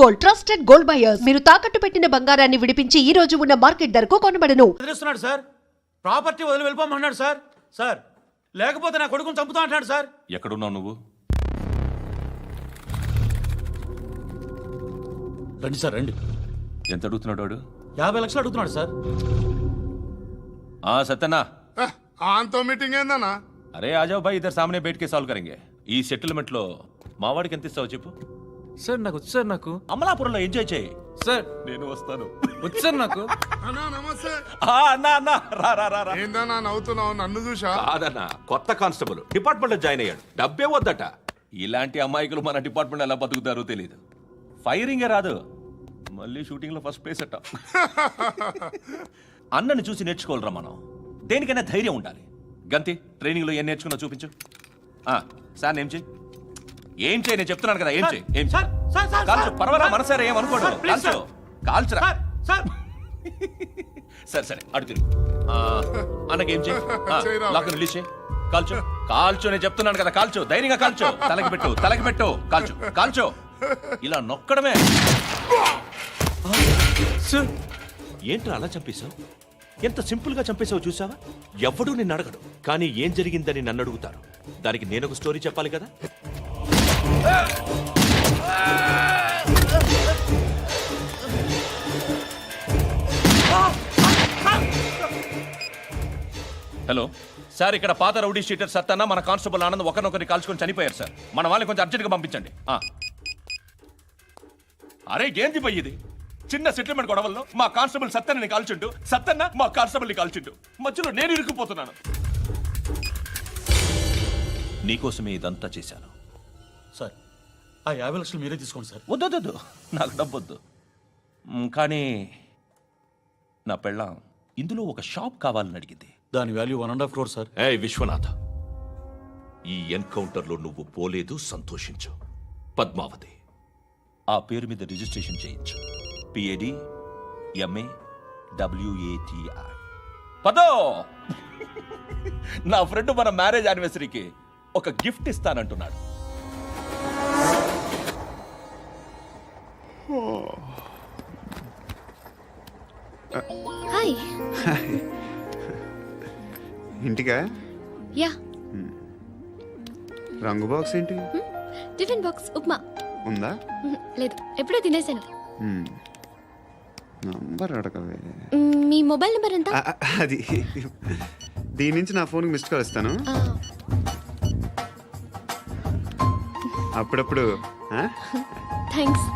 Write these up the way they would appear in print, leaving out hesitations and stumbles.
Gold, trusted gold buyers. మీరు తాకట్టు పెట్టిన బంగారాన్ని విడిపించి ఈ రోజు ఉన్న మార్కెట్ ధరకు కొనబడను. వదిలేస్తున్నాడు సార్. ప్రాపర్టీ వదిలి వెళ్ళిపోమన్నాడు సార్. సార్ లేకపోతే నా కొడుకుని చంపుతా అంటున్నాడు సార్. ఎక్కడున్నావు నువ్వు? రండి సార్ రండి. ఎంత అడుగుతున్నాడు వాడు? 50 లక్షలు అడుగుతున్నాడు సార్. సత్యనా, ఆంతో మీటింగ్ ఏందన్నా? అరే ఆజావ్ భాయ్, ఇద్దరు సామనే బయట కే సాల్వ్ కరెంగే. ఈ సెటిల్మెంట్ లో మావాడికి ఎంత ఇస్తావు చెప్పు. సార్ నాకు వచ్చు సార్. నాకు అమలాపురంలో ఎంజాయ్ చేయి సార్. నేను వస్తాను. వచ్చు సార్ నాకు. అన్నా నమస్తే. అన్నా రా రా రా రా. ఏందన్నా నవ్వుతున్నావు? నన్ను చూసా? కాదన్నా, కొత్త కానిస్టేబుల్ డిపార్ట్మెంట్ లో జాయిన్ అయ్యాడు. డబ్బే వద్దట. ఇలాంటి అమాయకులు మన డిపార్ట్మెంట్ ఎలా బతుకుతారో తెలియదు. ఫైరింగే రాదు, మళ్ళీ షూటింగ్ లో ఫస్ట్ ప్లేస్ అట్ట. అన్నని చూసి నేర్చుకోవాలరా మనం. దేనికైనా ధైర్యం ఉండాలి. గంతి, ట్రైనింగ్ లో ఏం నేర్చుకున్నా చూపించు. సార్ ఏం చేయి, ఏం చేయి, నేను చెప్తున్నాను కదా. ఏం చేయి, ఏం సార్ సార్ సార్ కాల్చు, పర్వాలా, మనసారా ఏమనుకోడు. సార్, ప్లీజ్ కాల్చు, కాల్చురా. సార్ సార్ సరే సరే, అడు తిరుగు. అన్నకేం చేయి, లాక్ రిలీజ్ చేయి. కాల్చు కాల్చు, నేను చెప్తున్నాను కదా. కాల్చు, ధైర్యంగా కాల్చు. తలకి పెట్టు, తలకి పెట్టు. కాల్చు కాల్చు, ఇలా నొక్కడమే. ఏంట్రా అలా చంపేశావు? ఎంత సింపుల్ గా చంపేశావు చూసావా? ఎవడూ నిన్ను అడగడు, కానీ ఏం జరిగిందని నన్ను అడుగుతారు. దానికి నేను ఒక స్టోరీ చెప్పాలి కదా. హలో సార్, ఇక్కడ పాత రౌడీ షీటర్ సత్తన్న, మన కానిస్టేబుల్ ఆనంద్ ఒకరినొకరిని కాల్చుకొని చనిపోయారు సార్. మన వాళ్ళని కొంచెం అర్జెంట్గా పంపించండి. అరే ఏంది పోయి ఇది? చిన్న సెటిల్మెంట్ గొడవల్లో మా కానిస్టేబుల్ సత్తన్నని కాల్చుండు, సత్తన్న మా కానిస్టేబుల్ని కాల్చుండు. మధ్యలో నేను ఇరుక్కుపోతున్నాను. నీకోసమే ఇదంతా చేశాను సార్. ఆ 50 లక్షలు మీరే తీసుకోండి సార్. వద్దొద్దు, నాకు డబ్బొద్దు. కానీ నా పెళ్ళాం ఇందులో ఒక షాప్ కావాలని అడిగింది. దాని వాల్యూ 1.5 crore సార్. విశ్వనాథ, ఈ ఎన్కౌంటర్లో నువ్వు పోలేదు, సంతోషించు. పద్మావతి ఆ పేరు మీద రిజిస్ట్రేషన్ చేయించు. PAD MA WATI. పదో, నా ఫ్రెండ్ మన మ్యారేజ్ యానివర్సరీకి ఒక గిఫ్ట్ ఇస్తానంటున్నాడు. హాయ్. ఇంటికా? యా. రంగు బాక్స్ ఏంటి? టిఫిన్ బాక్స్ ఉప్మా ఉందా? లేదు, ఎప్పుడో తినేసాను. నంబర్ అడగవే. మీ మొబైల్ నెంబర్ ఎంత? అది దీని నుంచి నా ఫోన్కి మిస్డ్ కాల్ ఇస్తాను. అప్పుడప్పుడు. థ్యాంక్స్.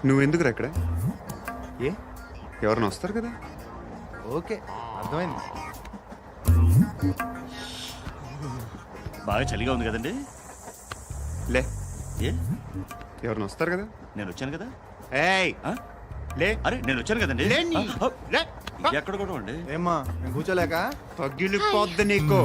నువ్వెందుకురా ఇక్కడ? ఏ ఎవరైనా వస్తారు కదా? ఓకే, అర్థమైంది. బాగా చలిగా ఉంది కదండి. లే, ఏ ఎవరైనా వస్తారు కదా? నేను వచ్చాను కదా. ఏయ్ లే. అరే నేను వచ్చాను కదండి. లే. ఎక్కడ కూడా అండి. ఏమ్మా నేను కూర్చోలేక? తగ్గిలిపోద్ది నీకు.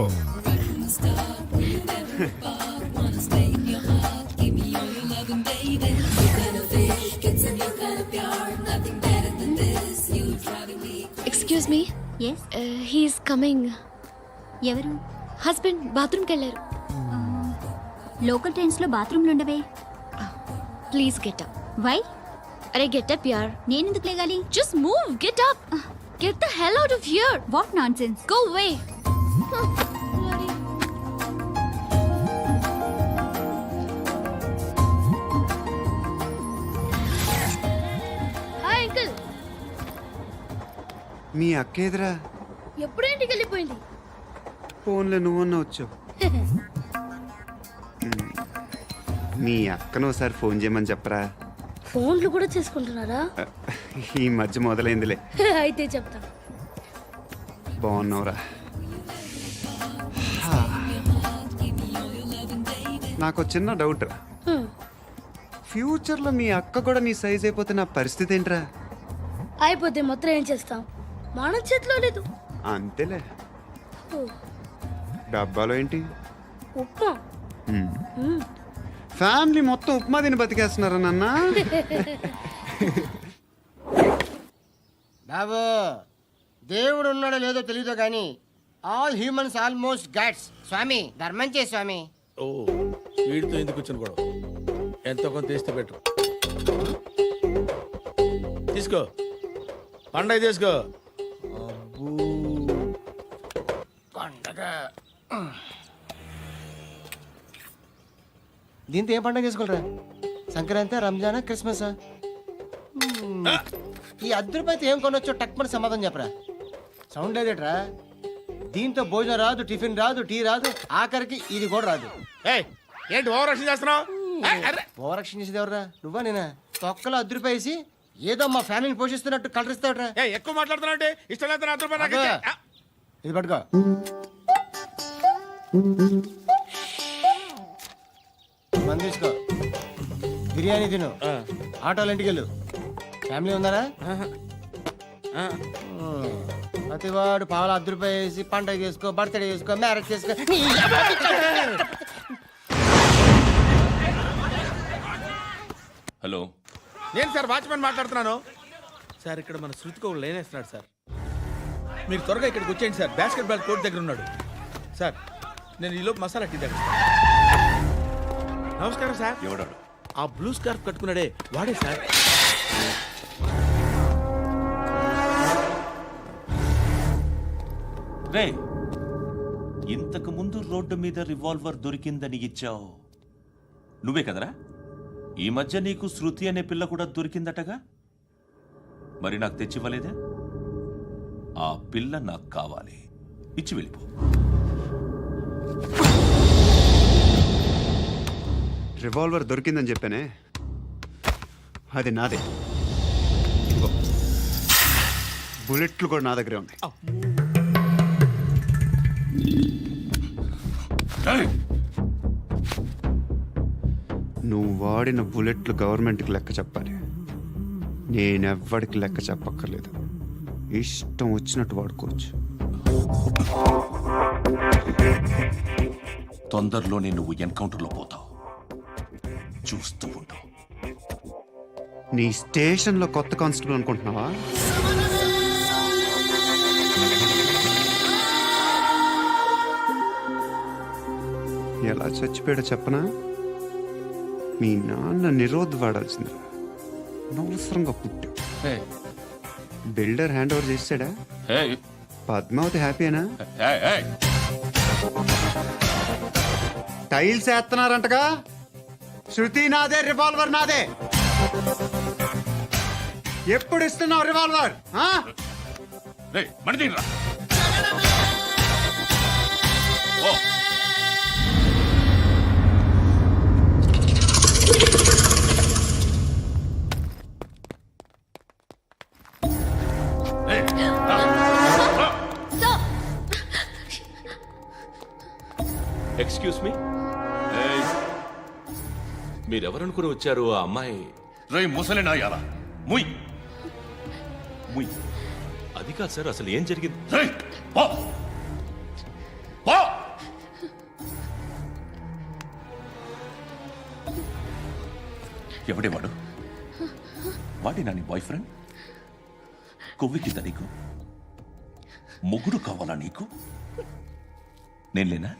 Excuse me. He's coming. ఎవరు? హస్బెండ్ బాత్రూమ్కి వెళ్ళారు. లోకల్ ట్రైన్స్లో బాత్రూమ్లు ఉండవే. Please get up. వై? అరే గెట్ అప్ యార్. నేనెందుకు లేగాలి? Just move, get up. Get the hell out of here. What nonsense. Go away. Hi uncle. మీ అక్క ఎదురా? ఎప్పుడు ఇంటికి వెళ్ళిపోయింది? ఫోన్లో నువ్వన్నా వచ్చావు. మీ అక్కను ఒకసారి ఫోన్ చేయమని చెప్పరా. ఫోన్లు కూడా చేసుకుంటున్నారా? ఈ మధ్య మొదలైందిలే. అయితే చెప్తా. బాగున్నావురా? నాకు చిన్న డౌట్. ఫ్యూచర్లో మీ అక్క కూడా నీ సైజ్ అయిపోతే నా పరిస్థితి ఏంట్రా? అయిపోతే మొత్తం ఏం చేస్తాం? మన చేతిలో లేదు. అంతేలే. డబ్బాలో ఏంటి? ఉప్మా. ఫ్యామిలీ మొత్తం ఉప్మా తిని బతికేస్తున్నారా నాన్న? బాబు, దేవుడు ఉన్నాడో లేదో తెలియదు కానీ ఆల్ హ్యూమన్స్ ఆల్మోస్ట్ గాడ్స్. స్వామి ధర్మం చే స్వామి. ఓ వీడితో ఎందుకు కూర్చొని గొడవ ఎంతో కొంత తీస్తే బెటర్. తీసుకో పండగ తీసుకో. పండగ దీంతో ఏం పండుగ చేసుకోలేరా? సంక్రాంతి, రంజానా, క్రిస్మస్? ఈ అద్దరిపైతే ఏం కొనొచ్చో టక్మని సమాధానం చెప్పరా. సౌండ్ లేదేట్రా? దీంతో భోజనం రాదు, టిఫిన్ రాదు, టీ రాదు, ఆఖరికి ఇది కూడా రాదు. ఏయ్, ఏంటి ఓవర్ రక్షణ చేస్తున్నావు? ఓవరాక్షన్ చేసేది ఎవరా? నువ్వా నేనా? తొక్కలో అద్దరిపేసి ఏదో మా ఫ్యామిలీని పోషిస్తున్నట్టు కలరిస్తావుట్రా. ఎక్కువ మాట్లాడుతున్నావు అంటే ఇష్టం లేదు నా రూపాయలు నాకు ఇచ్చే. ఇది పట్టుకో. మంది తీసుకో, బిర్యానీ తిను, ఆటోలు ఇంటికి వెళ్ళు. ఫ్యామిలీ ఉందారా? ప్రతివాడు పావులు ₹10 వేసి పండగ చేసుకో, బర్త్డే చేసుకో, మ్యారేజ్ చేసుకో. హలో, నేను సార్ వాచ్మెన్ మాట్లాడుతున్నాను. సార్ ఇక్కడ మన శృతికో లేనేస్తున్నాడు సార్. మీరు త్వరగా ఇక్కడికి వచ్చేయండి సార్. బాస్కెట్ బాల్ కోర్ట్ దగ్గర ఉన్నాడు సార్. నేను ఈలోపు మసాలా టీ దగ్గర. నమస్కారం సార్. ఎవడాడు? ఆ బ్లూ స్కార్ఫ్ కట్టుకున్నాడే వాడే సార్. రే, ఇంతకు ముందు రోడ్డు మీద రివాల్వర్ దొరికిందని ఇచ్చావు నువ్వే కదరా? ఈ మధ్య నీకు శృతి అనే పిల్ల కూడా దొరికిందటగా? మరి నాకు తెచ్చివ్వలేదే? ఆ పిల్ల నాకు కావాలి, ఇచ్చి వెళ్ళిపో. రివాల్వర్ దొరికిందని చెప్పానే, అది నాదే. ఇదిగో, బుల్లెట్లు కూడా నా దగ్గరే ఉన్నాయి. ఏయ్! నువ్వు వాడిన బుల్లెట్లు గవర్నమెంట్కి లెక్క చెప్పాలి. నేనెవ్వడికి లెక్క చెప్పక్కర్లేదు. ఇష్టం వచ్చినట్టు వాడుకోవచ్చు. తొందరలోనే నువ్వు ఎన్కౌంటర్లో పోతావు, చూస్తూ ఉంటావు. నీ స్టేషన్లో కొత్త కానిస్టేబుల్ అనుకుంటున్నావా? ఎలా చచ్చిపోయాడో చెప్పనా? మీ నాన్న నిరోధ్ వాడాల్సింది. అనవసరంగా పుట్టావు. బిల్డర్ హ్యాండ్ ఓవర్ చేసాడా? పద్మావతి హ్యాపీనా? టైల్స్ వేస్తున్నారంటగా. శృతి నాదే, రివాల్వర్ నాదే. ఎప్పుడు ఇస్తున్నావు రివాల్వర్? ఎక్స్క్యూజ్ మీ, మీరెవరనుకుని వచ్చారు? ఆ అమ్మాయి రేయ్ ముసలినా యారా, ముయ్ ముయ్. అది కాదు సార్, అసలు ఏం జరిగింది? రేయ్, పో, పో. ఎవడేవాడు? వాడి నా నీ బాయ్ ఫ్రెండ్? కొవ్వికింద నీకు? ముగ్గురు కావాలా నీకు? నేను లేనా?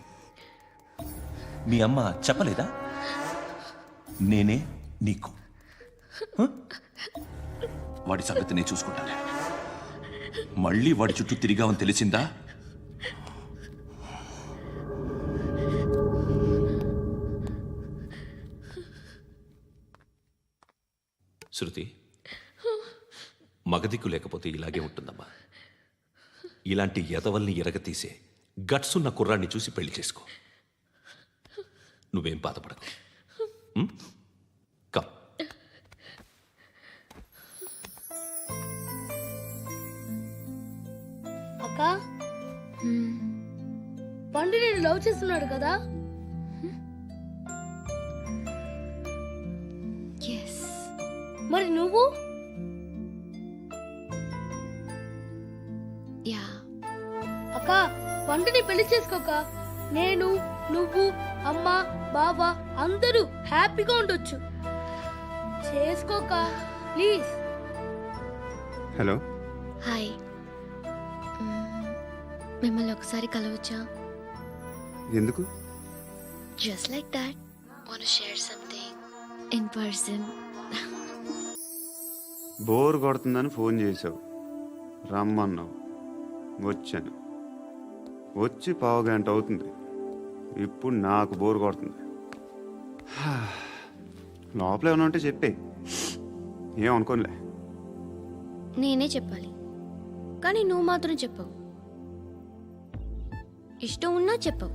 మీ అమ్మ చెప్పలేదా నేనే నీకు? వాడి సంగతి నేను చూసుకుంటాను. మళ్ళీ వాడి చుట్టూ తిరిగావని తెలిసిందా? శృతి, మగదిక్కు లేకపోతే ఇలాగే ఉంటుందమ్మా. ఇలాంటి ఎదవల్ని ఎరగతీసే గట్సున్న కుర్రాన్ని చూసి పెళ్లి చేసుకో. నువ్వేం బాధపడకు. కమ్. అక్క, పండు నేను లవ్ చేస్తున్నాడు కదా? మరి నువ్వు? అక్క, పండుని పెళ్లి చేసుకోక నేను, నువ్వు, అమ్మ, బావ అందరూ హ్యాపీగా ఉండొచ్చు. చేసుకోక ప్లీజ్. Hello, hi. మిమ్మల్ని ఒకసారి కలవచ్చా? ఎందుకు? Just like that. want to share something in person. Bore కొడుతుందని ఫోన్ చేసావు, రమ్మన్నావు, వచ్చాను. వచ్చి పావుగంట అవుతుంది. ఇప్పుడు నాకు బోర్ కొడుతుంది. లోపల ఏమైనా ఉంటే చెప్పే, ఏమనుకోనిలే. నేనే చెప్పాలి, కానీ నువ్వు మాత్రం చెప్పవు. ఇష్టం ఉన్నా చెప్పవు.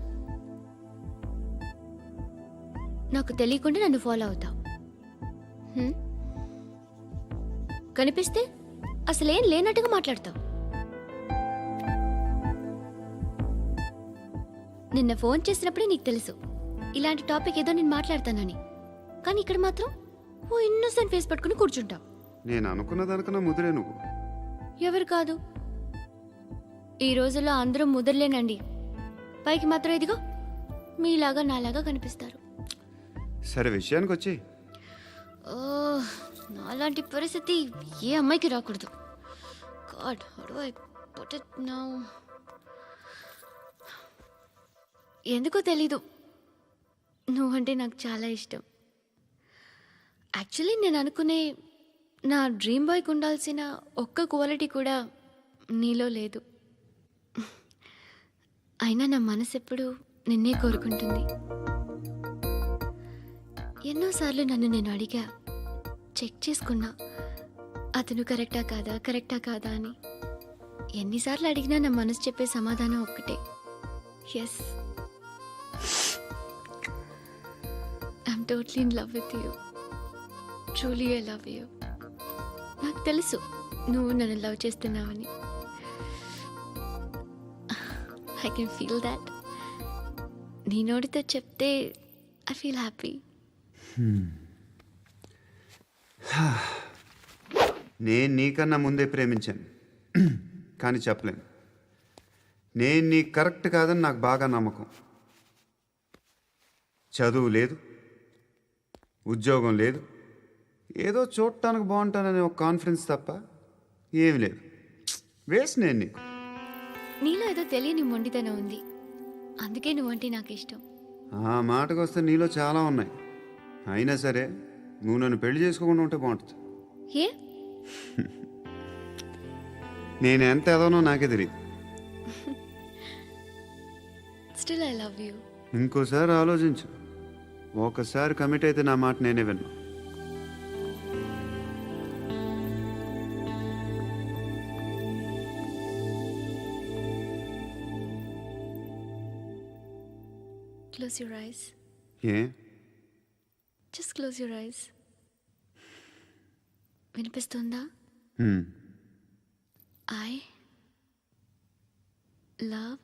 నాకు తెలియకుండా నన్ను ఫాలో అవుతావు. కనిపిస్తే అసలేం లేనట్టుగా మాట్లాడతావు. నిన్న ఫోన్ చేసినప్పుడే నీకు తెలుసు ఇలాంటి టాపిక్ ఏదో నేను మాట్లాడతానని, కానీ ఇక్కడ మాత్రం ఓ ఇన్నోసెంట్ ఫేస్ పట్టుకుని కూర్చుంటావు. నేను అనుకున్న దానికన్నా ముదిరే నువ్వు. ఎవరు కాదు, ఈ రోజుల్లో అందరూ ముదరలేనండి. పైకి మాత్రం ఇదిగో మీలాగా నాలాగా కనిపిస్తారు. సరే విషయానికి వచ్చి, నాలాంటి పరిస్థితి ఏ అమ్మాయికి రాకూడదు. God, how do I put it now? ఎందుకో తెలీదు, నువ్వంటే నాకు చాలా ఇష్టం. యాక్చువల్లీ నేను అనుకునే నా డ్రీమ్ బాయ్కి ఉండాల్సిన ఒక్క క్వాలిటీ కూడా నీలో లేదు. అయినా నా మనసు ఎప్పుడు నిన్నే కోరుకుంటుంది. ఎన్నోసార్లు నన్ను నేను అడిగా, చెక్ చేసుకున్నా అతను కరెక్టా కాదా అని. ఎన్నిసార్లు అడిగినా నా మనసు చెప్పే సమాధానం ఒక్కటే, yes, I'm totally in love with you. Truly I love you. నాకు తెలుసు నువ్వు నన్ను లవ్ చేస్తున్నావని. I can feel that. నీ నోటితో చెప్తే ఐ ఫీల్ హ్యాపీ. నేను నీకన్నా ముందే ప్రేమించాను, కానీ చెప్పలేను. నేను నీకు కరెక్ట్ కాదని నాకు బాగా నమ్మకం. చదువు లేదు, ఉద్యోగం లేదు, ఏదో చూడటానికి బాగుంటాననే ఒక కాన్ఫిడెన్స్ తప్ప ఏమి లేదు. వేస్ట్ నేను నీకు. నీలో ఏదో తెలియని మొండితనం ఉంది, అందుకే నువ్వంటే నాకు ఇష్టం. ఆ మాటకు వస్తే నీలో చాలా ఉన్నాయి. అయినా సరే నువ్వు నన్ను పెళ్లి చేసుకోకుండా ఉంటే బాగుంటుంది. ఏ? నేను ఎంత ఎదవనో నాకే తెలియదు. Still I love you. ఇంకోసారి ఆలోచించు. ఒకసారి కమిట్ అయితే నా మాట నేనే విన్నా. Close your eyes. A? Just close your eyes. వినిపిస్తుందా? I love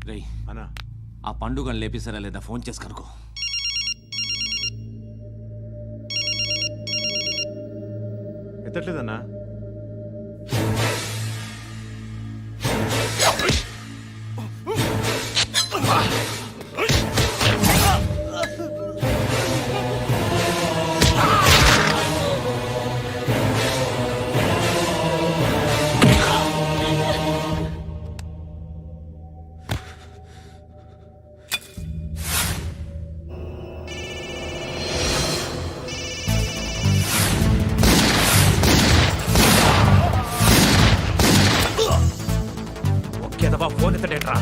రేయ్ అన్నా ఆ పండుగను లేపేసారా లేదా ఫోన్ చేసి కనుకో. ఎత్తట్లేదన్నా. ఒకేదవా ఫోన్ ఎత్తడేట్రా.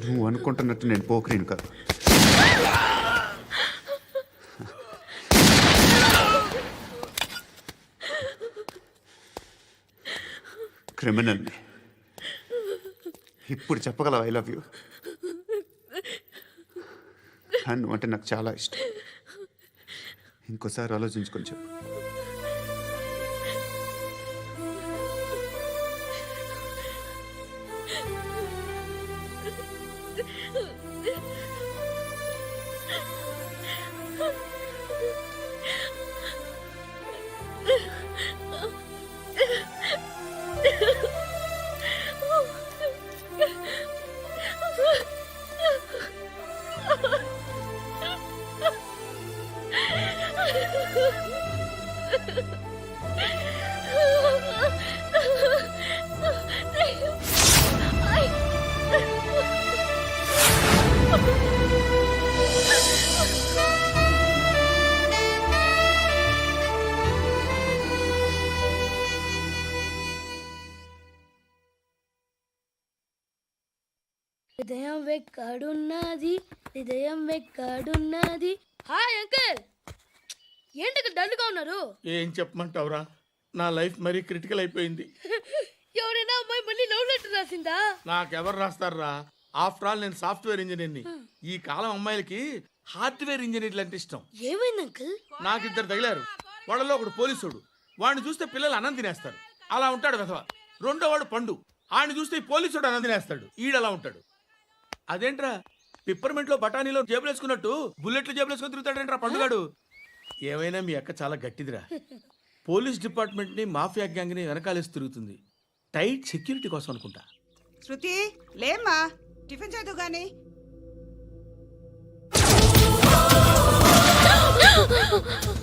నువ్వు అనుకుంటున్నట్టు నేను పోకరీని కాదు. క్రిమినల్ని. ఇప్పుడు చెప్పగలవు ఐ లవ్ యూ. నువ్వు అంటే నాకు చాలా ఇష్టం. ఇంకోసారి ఆలోచించుకొని చెప్పు. హృదయం వెక్కడున్నది, హృదయం వెక్కడున్నది. హాయ్ అంకుల్, ఏంటి డల్గా ఉన్నారు? ఏం చెప్పమంటావురా, నా లైఫ్ మరీ క్రిటికల్ అయిపోయింది. ఎవరైనా అమ్మాయి మళ్ళీ లవ్ లెటర్ రాసిందా? నాకెవరు రాస్తారా? ఆఫ్టర్ ఆల్ నేను సాఫ్ట్వేర్ ఇంజనీర్ని. ఈ కాలం అమ్మాయిలకి హార్డ్వేర్ ఇంజనీర్లు అంటే ఇష్టం. ఏమైంది అంకుల్? నాకు ఇద్దరు తగిలారు. వాళ్ళలో ఒకడు పోలీసుడు. వాడిని చూస్తే పిల్లలు అన్నం తినేస్తారు, అలా ఉంటాడు వెధవ. రెండో వాడు పండు. ఆయన చూస్తే ఈ పోలీసుడు అన్నం తినేస్తాడు, ఈడలా ఉంటాడు. అదేంట్రా, పిప్పర్మెంట్లో బఠానీలో జేబులు వేసుకున్నట్టు బుల్లెట్లు జేబులు వేసుకుని తిరుగుతాడేంట్రా పండుగాడు. ఏమైనా మీ అక్క చాలా గట్టిదిరా. పోలీస్ డిపార్ట్మెంట్ ని మాఫియా గ్యాంగ్ ని వెనకాలేసి తిరుగుతుంది. టైట్ సెక్యూరిటీ కోసం అనుకుంటా. శృతి లేమ్మా, టిఫిన్ చేద్దు గాని.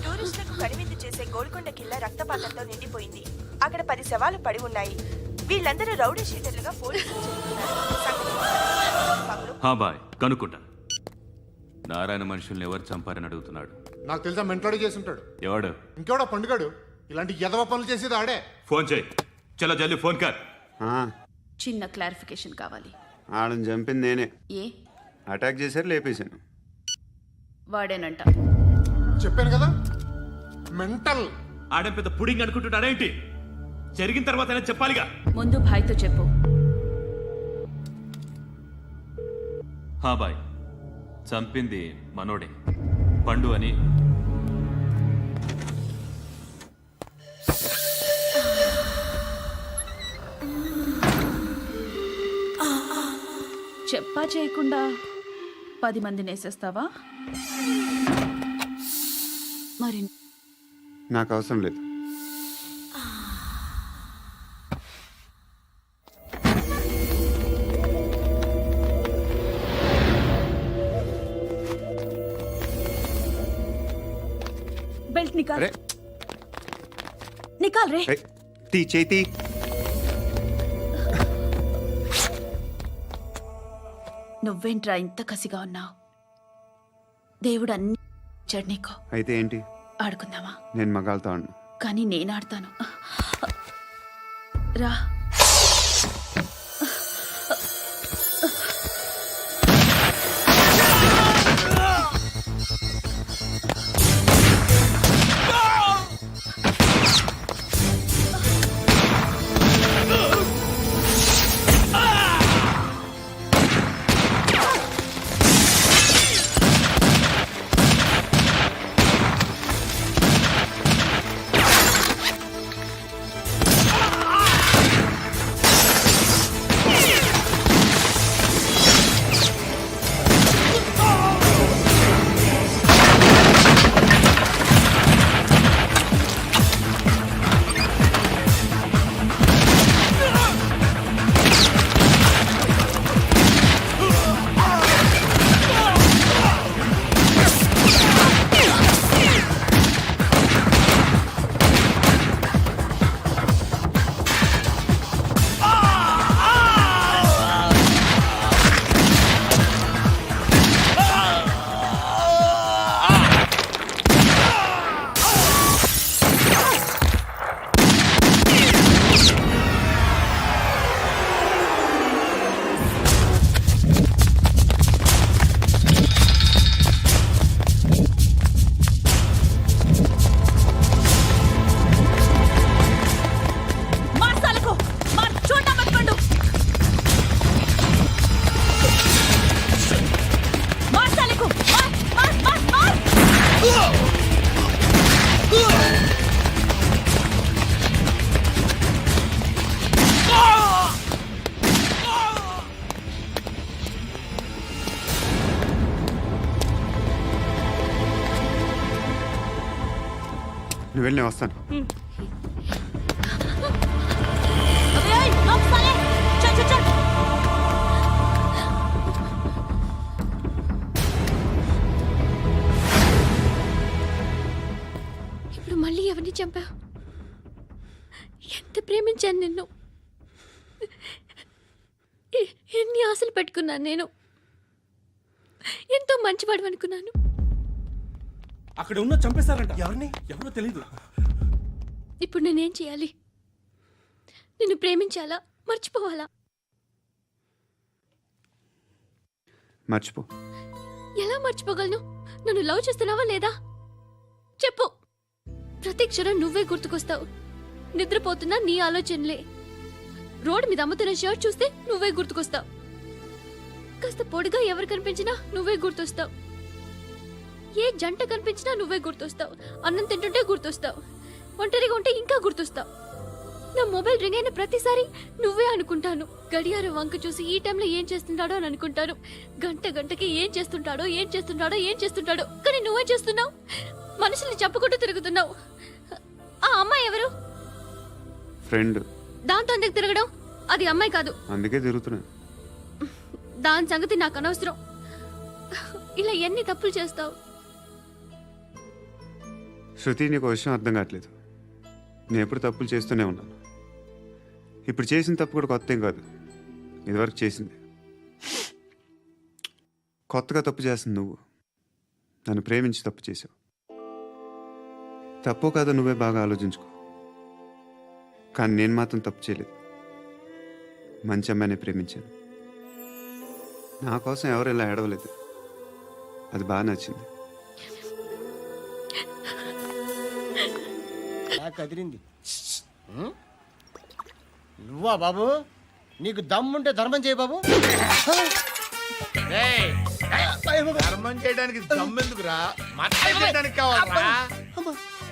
టూరిస్టులకు కనువిందు చేసే గోల్కొండ కిల్లా రక్తపాతంతో నిండిపోయింది. అక్కడ 10 శవాలు పడి ఉన్నాయి. వీళ్ళందరూ రౌడీ షీటర్లుగా పోలీసులు బాయ్ కనుక్కుంటా. నారాయణ మనుషుల్ని ఎవరు చంపారని అడుగుతున్నాడు. నాకు తెలుసా మెంటోడి చేసి ఉంటాడు. ఎవడు? ఇంకెవడా పండుగాడు. ఇలాంటి ఎదవ పనులు చేసేది ఆడే. ఫోన్ చేయి. చలో జల్దీ ఫోన్ కర్. చిన్న క్లారిఫికేషన్ కావాలి. ఆడని చంపింది నేనే. ఏ అటాక్ చేశారు, లేపేశాను. వాడేనంట. చెప్పాను కదా మెంటల్. ఆడే పెద్ద పుడింగ్ అనుకుంటున్నాడేంటి? జరిగిన తర్వాత అయినా చెప్పాలిగా. ముందు భాయ్తో చెప్పు. హా బాయ్, చంపింది మనోడే, పండు అని. చెప్పా చేయకుండా 10 మందిని వేసేస్తావా? మరి నాకు అవసరం లేదు. బెల్ట్ నికాల్. అరే నికాల్ రే. ఏయ్, తీ చేతి. నువ్వేంట్రా ఇంత కసిగా ఉన్నావు? దేవుడు అన్ని ఇచ్చాడు నీకు. అయితే ఏంటి? ఆడుకుందామా? నేను మగాళ్ళతో ఆడను. కానీ నేను ఆడతాను. రా. నువ్వు వెళ్ళి నేను వస్తాను. ఇప్పుడు మళ్ళీ ఎవరిని చంపావు? ఎంత ప్రేమించాను నిన్ను. ఎన్ని ఆశలు పెట్టుకున్నాను నేను. ఎంతో మంచివాడు అనుకున్నాను. అక్కడ ఉన్న చంపేస్తారంట. ఎవరిని? ఎవరో తెలీదు. ఇప్పుడు నేనేం చేయాలి? నిన్ను ప్రేమించాలా, మర్చిపోవాలా? మర్చిపో. ఎలా మర్చిపోగలను? నన్ను లవ్ చేస్తున్నావా లేదా? చెప్పు. ప్రతి క్షణం నువ్వే గుర్తుకొస్తావు. నిద్రపోతున్నా నీ ఆలోచనలే. రోడ్డు మీద అమ్ముతున్న షర్ట్ చూస్తే నువ్వే గుర్తుకొస్తావు. కాస్త పొడిగా ఎవరు కనిపించినా నువ్వే గుర్తొస్తావు. ఏ జంట కనిపించినా నువ్వే గుర్తొస్తావు. అన్నం తింటుంటే గుర్తొస్తావు. ఒంటరిగా ఉంటే ఇంకా గుర్తొస్తావు. నా మొబైల్ రింగ్ అయిన ప్రతిసారి నువ్వే అనుకుంటాను. గడియారం వంక చూసి ఈ టైంలో ఏం చేస్తుంటాడో అని అనుకుంటాను. గంటకి ఏం చేస్తుంటాడో కానీ నువ్వే చేస్తున్నావు. మనుషుల్ని చంపుకుంటూ తిరుగుతున్నావు. ఆ అమ్మాయి ఎవరు? ఫ్రెండ్. దాంతో ఎందుకు తిరగడం? అది అమ్మాయి కాదు. అందుకే తిరుగుతున్నా. దాని సంగతి నాకు అనవసరం. ఇలా ఎన్ని తప్పులు చేస్తావు? శృతి, నీకు విషయం అర్థం కావట్లేదు. నేను ఎప్పుడు తప్పులు చేస్తూనే ఉన్నాను. ఇప్పుడు చేసిన తప్పు కూడా కొత్త ఏం కాదు. ఇదివరకు చేసింది. కొత్తగా తప్పు చేస్తుంది నువ్వు. నన్ను ప్రేమించి తప్పు చేసావు. తప్పో కాదో నువ్వే బాగా ఆలోచించుకో. కానీ నేను మాత్రం తప్పు చేయలేదు. మంచి అమ్మాయిని ప్రేమించాను. నా కోసం ఎవరు ఇలా ఏడవలేదు. అది బాగా నచ్చింది. నాకు అదిరింది. నువ్వా బాబు? నీకు దమ్ముంటే ధర్మం చేయి బాబు. రేయ్, ధర్మం చేయడానికి దమ్మెందుకురా? మతం చేయడానికి కావాలరా?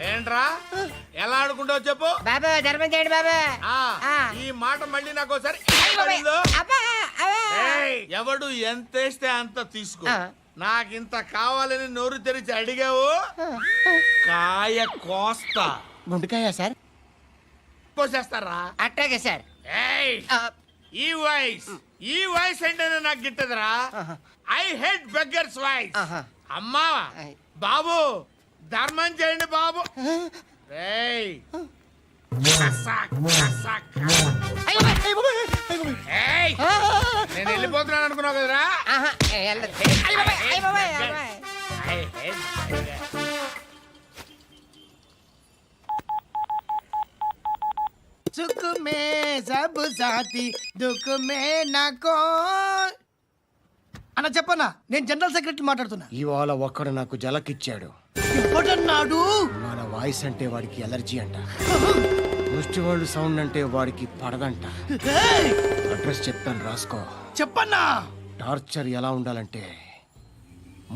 ఏంట్రా ఎలా ఆడుకుంటావు చెప్పు. బాబా ధర్మం చేయండి బాబా. ఈ మాట మళ్ళీ నాకు ఒకసారి ఎవడు ఎంత వేస్తే అంత తీసుకో. నాకింత కావాలని నోరు తెరిచి అడిగావు, కాయ కోస్తా. గుండెకాయ సార్? కోసేస్తారా? అట్టాగే సార్. ఈ వాయిస్ అంటేనే నాకు గిట్టదురా. I hate beggars voice. అమ్మా బాబు ధర్మం చేయండి బాబు. రేయ్ నేను వెళ్ళిపోతున్నాను అనుకున్నావు కదరా. సుఖ మే సబ్ సాథీ దుఃఖ మే నాకో. అన్న చెప్పన్నా, నేను జనరల్ సెక్రటరీ మాట్లాడుతున్నా. ఇవాళ ఒక్కడు నాకు జలకిచ్చాడు. ఎవడన్నాడు? మన వాయిస్ అంటే వాడికి ఎలర్జీ అంట. ముష్టి వాళ్ళు సౌండ్ అంటే వాడికి పడదంట. అడ్రస్ చెప్తాను రాసుకో. చెప్పన్నా. టార్చర్ ఎలా ఉండాలంటే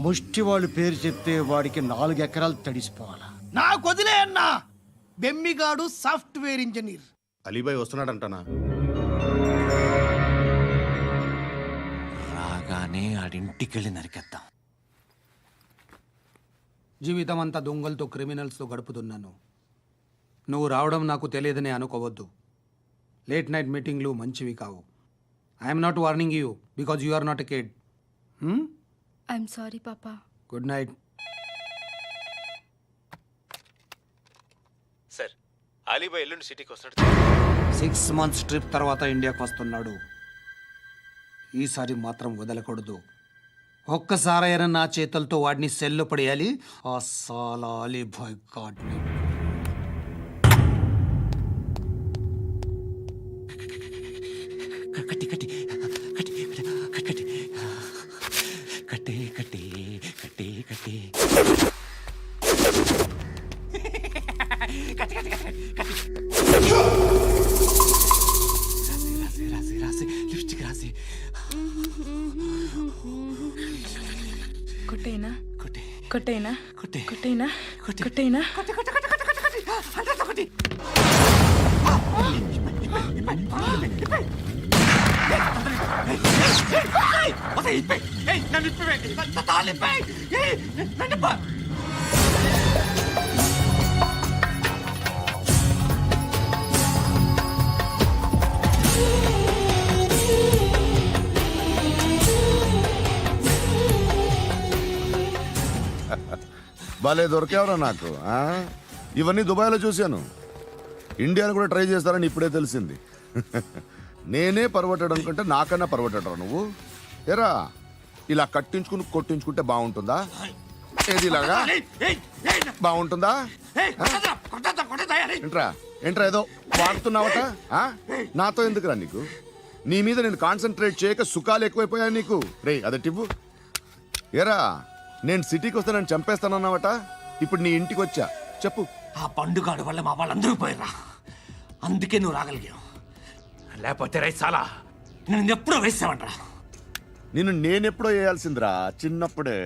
ముష్టి వాళ్ళు పేరు చెప్తే వాడికి 4 ఎకరాలు తడిసిపోవాలా. నాకు వదిలే అన్నా. బెమ్మిగాడు సాఫ్ట్వేర్ ఇంజనీర్. అలీబాయ్ వస్తున్నాడంటనా? రాగానే ఆడింటికెళ్ళి నరికేద్దాం. జీవితం అంతా దొంగలతో క్రిమినల్స్తో గడుపుతున్నాను. నువ్వు రావడం నాకు తెలియదని అనుకోవద్దు. లేట్ నైట్ మీటింగ్లు మంచివి కావు. I'm not warning you because you are not a kid. I'm sorry papa. Good night. Sir Alibhai ఎల్లుండి సిటీకి వస్తాడు. 6 months ట్రిప్ తర్వాత ఇండియాకి వస్తున్నాడు. ఈసారి మాత్రం వదలకూడదు. ఒక్కసారైనా నా చేతులతో వాడిని సెల్లో పడేయాలి. ఆ సాలా అలీబాయ్ గాడ్ని. కట్టి కట్టి కట్టి కట్టి కట్టి కట్టి కట్టి కట్టి రాసి రాసి రాసి లిప్స్టిక్ రాసి కొట్టేనా కొట్టి కొట్టేనా కొట్టి కొట్టేనా కొట్టి కొట్టేనా కొట్టి కొట్టి కొట్టి కొట్టి కొట్టి కొట్టి కొట్టి భలే దొరికేవరా నాకు. ఇవన్నీ దుబాయ్లో చూశాను. ఇండియాలో కూడా ట్రై చేస్తారని ఇప్పుడే తెలిసింది. నేనే పర్వటాడు అనుకుంటే నాకన్నా పర్వటాడరా నువ్వు. ఎరా ఇలా కట్టించుకుని కొట్టించుకుంటే బాగుంటుందా? ఏది ఇలాగా బాగుంటుందా? ఏంట్రా ఏంట్రా ఏదో వాడుతున్నావట? నాతో ఎందుకురా నీకు? నీ మీద నేను కాన్సన్ట్రేట్ చేయక సుఖాలు ఎక్కువైపోయా నీకు. రే అదటివ్వు. ఎరా నేను సిటీకి వస్తే నన్ను చంపేస్తానన్నావట. ఇప్పుడు నీ ఇంటికి వచ్చా. చెప్పు. ఆ పండుగాడు వల్ల మా వాళ్ళందరూ పోయిరా. అందుకే నువ్వు రాగలిగావు. లేకపోతే రైసాలా నేను ఎప్పుడో వేసావంటరా. నిన్ను నేనెప్పుడో వేయాల్సిందిరా చిన్నప్పుడే.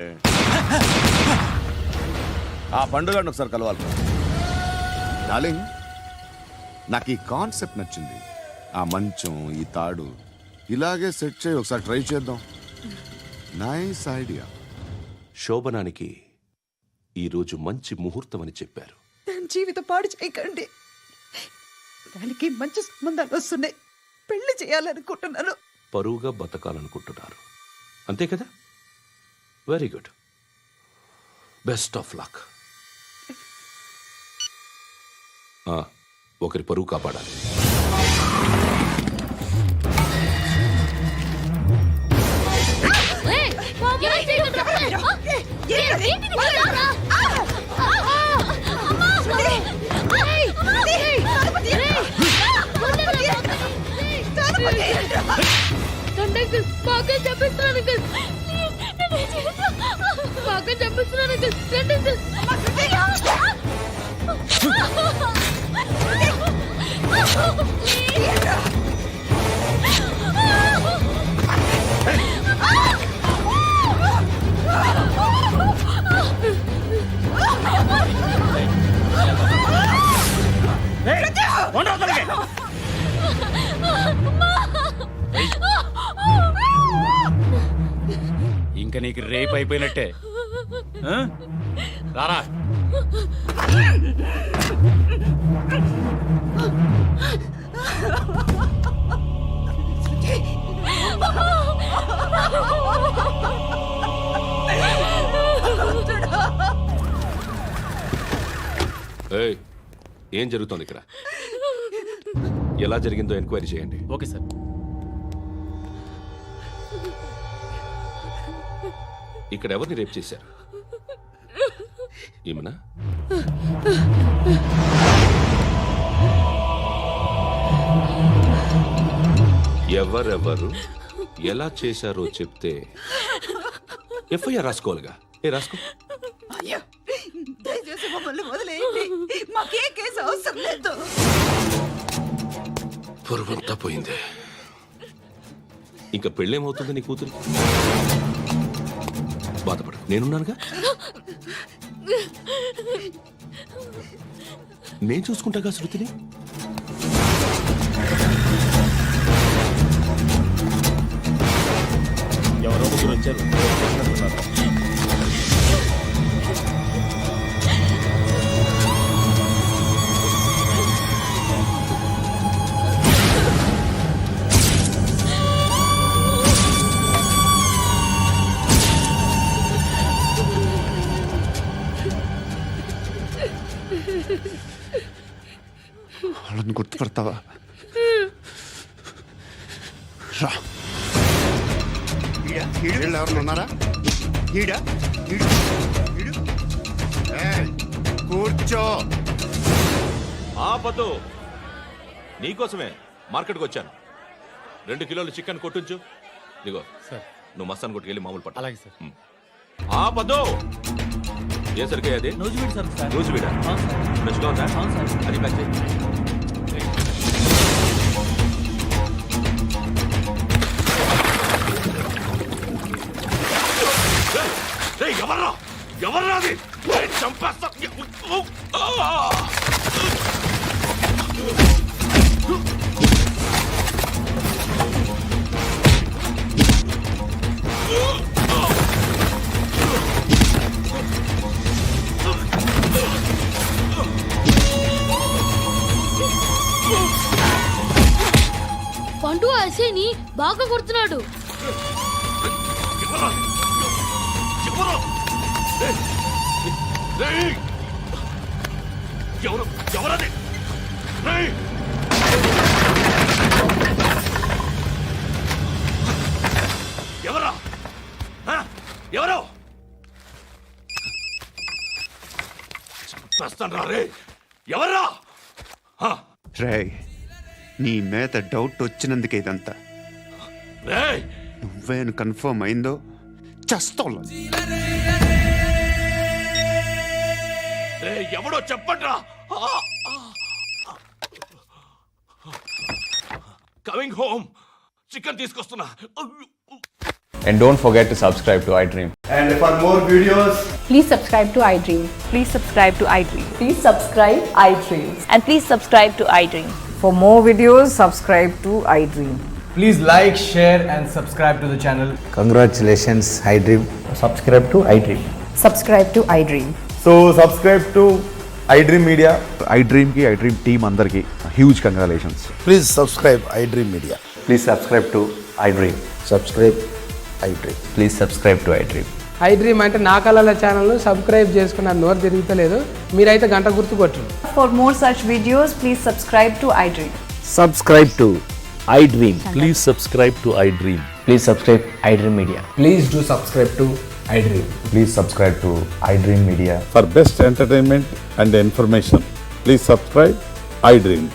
ఆ పండుగను ఒకసారి కలవాలి. డార్లింగ్ నాకు ఈ కాన్సెప్ట్ నచ్చింది. ఆ మంచం ఈ తాడు ఇలాగే సెట్ చేయి. ఒకసారి ట్రై చేద్దాం. Nice idea. శోభనానికి ఈరోజు మంచి ముహూర్తం అని చెప్పారు. దాని జీవితం పాడు చేయకండి. దానికి మంచి సంబంధాలు వస్తున్నాయి. పెళ్లి చేయాలనుకుంటున్నాను. పరువుగా బతకాలనుకుంటున్నారు అంతే కదా? Very good. Best of luck. ఒకరి పరువు కాపాడాలి. చంపేస్తున్నాను. ఇంకా నీకు రేపు అయిపోయినట్టే. ఆ? రారా. ఏయ్, ఏం జరుగుతోంది ఇక్కడ? ఎలా జరిగిందో ఎంక్వైరీ చేయండి. Okay sir. ఇక్కడ ఎవరిని రేప్ చేశారు? ఈమెనా? ఎవరెవరు ఎలా చేశారో చెప్తే ఎఫ్ఐఆర్ రాసుకోవాలిగా. రాసుకో. దయచేసి మమ్మల్ని వదిలేయండి, మాకే కేసు అవసరం లేదు. పొరువంతా పోయింది. ఇంకా పెళ్ళేమవుతుంది నీ కూతురు? బాధపడు, నేనున్నానుగా. నేను చూసుకుంటాగా శృతిని. ఎవరో ముగ్గురు వచ్చారు. వాళ్ళని గుర్తుపడతావా? రా. ఎవరు ఉన్నారా? కూర్చో. ఆపదు. నీకోసమే మార్కెట్కి వచ్చాను. 2 కిలోలు చికెన్ కొట్టించు. నీగో సార్. నువ్వు మస్తాన్ కొట్టుకెళ్ళి మామూలు పట్టు. అలాగే సార్. ఆపదు. ఏ సరికే అది? నూజివీడు సార్. నూజివీడా? ఫ్రెష్గా ఉందా? అది ప్యాక్ చేయి. ఎవర్రా? ఎవర్రా అది? చంపేస్తా. పండు అసేని బాగా కొడుతున్నాడు. ఎవరది? ఎవరా? ఎవరు? చంపేస్తాను రా రే. ఎవర్రా? రే, నీ మీద డౌట్ వచ్చినందుకే ఇదంతా. నువ్వేను కన్ఫర్మ్ అయిందో చస్తావు. ఎవడో చెప్పండ్రా. Coming home. చికెన్ తీసుకొస్తున్నా. And don't forget to subscribe to iDream. And for more videos, please subscribe to iDream. Please subscribe to iDream. Please subscribe iDream. And please subscribe to iDream. For more videos, subscribe to iDream. please like, share and subscribe to the channel. Congratulations, iDream. Subscribe to iDream. Subscribe to iDream. So subscribe to iDream Media. iDream ki iDream team andarki huge congratulations. Please subscribe iDream Media. Please subscribe to iDream. Subscribe iDream. Please subscribe to iDream. iDream అంటే నా కళల ఛానల్ను subscribe చేసుకున్న నోరు తిరుగుతలేదు. మీరైతే గంట గుర్తు కొట్టండి. For more such videos, please subscribe to iDream. Subscribe to iDream. Please subscribe to iDream. Please subscribe iDream Media. Please do subscribe to iDream. Please subscribe to iDream Media. For best entertainment and information, please subscribe iDream.